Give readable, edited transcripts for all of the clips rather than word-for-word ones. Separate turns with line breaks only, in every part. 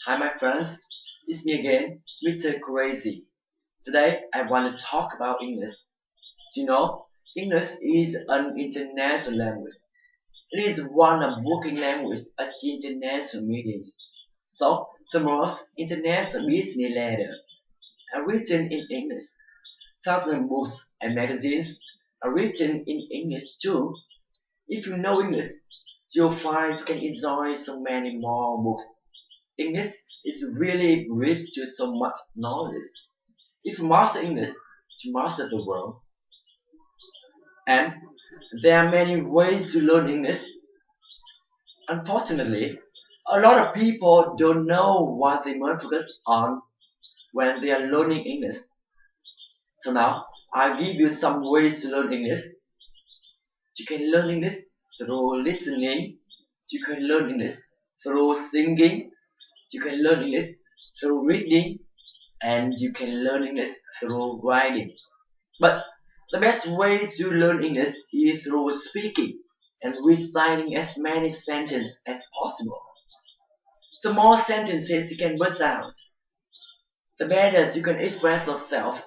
Hi, my friends. It's me again, Mr. Crazy. Today, I want to talk about English. English is an international language. It is one of working language at international meetings. So, the most international business letters are written in English. Thousands of books and magazines are written in English too. If you know English, you'll find you can enjoy so many more books. English is really rich to so much knowledge. If you master English, you master the world. And there are many ways to learn English. Unfortunately, a lot of people don't know what they must focus on when they are learning English. So now, I'll give you some ways to learn English. You can learn English through listening. You can learn English through singing. You can learn English through reading. And you can learn English through writing. But the best way to learn English is through speaking and reciting as many sentences as possible. The more sentences you can put out, the better you can express yourself.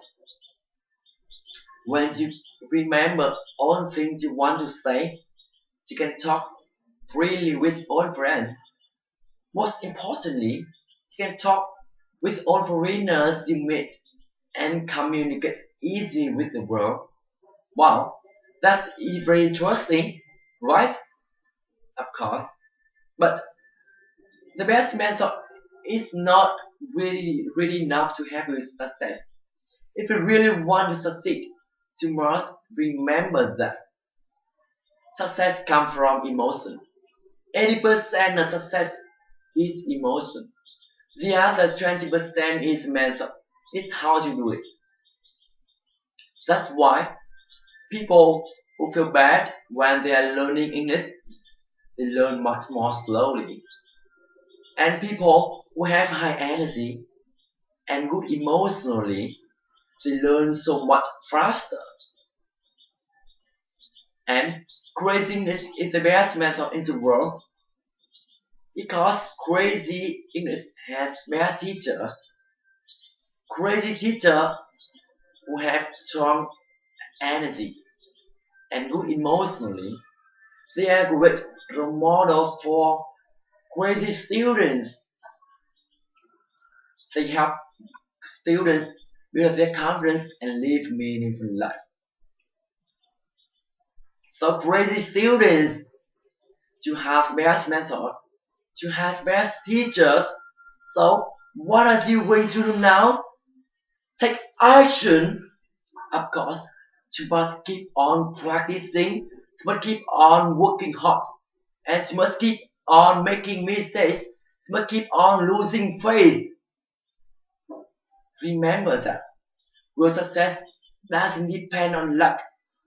When you remember all things you want to say, you can talk freely with all friends. Most importantly, you can talk with all foreigners you meet and communicate easily with the world. Wow, that's very interesting, right? Of course. But the best method is not really enough to have you success. If you really want to succeed, you must remember that success comes from emotion. 80% of success is emotion. The other 20% is method. It's how to do it. That's why people who feel bad when they are learning English, they learn much more slowly. And people who have high energy and good emotionally, they learn so much faster. And craziness is the best method in the world because crazy English has best teacher. Crazy teacher who have strong energy and good emotionally, they are great role model for crazy students. They help students build their confidence and live meaningful life. So crazy students, you have best method, you have best teachers. So what are you going to do now? Take action. Of course, you must keep on practicing, you must keep on working hard, and you must keep on making mistakes, you must keep on losing faith. Remember that your success doesn't depend on luck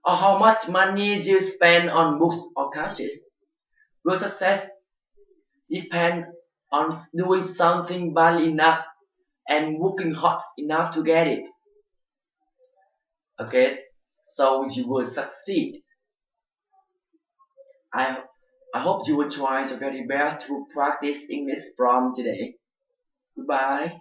or how much money you spend on books or courses. Your success depends on doing something badly enough and working hard enough to get it. Okay, so you will succeed. I, I hope you will try your very best to practice English from today. Goodbye.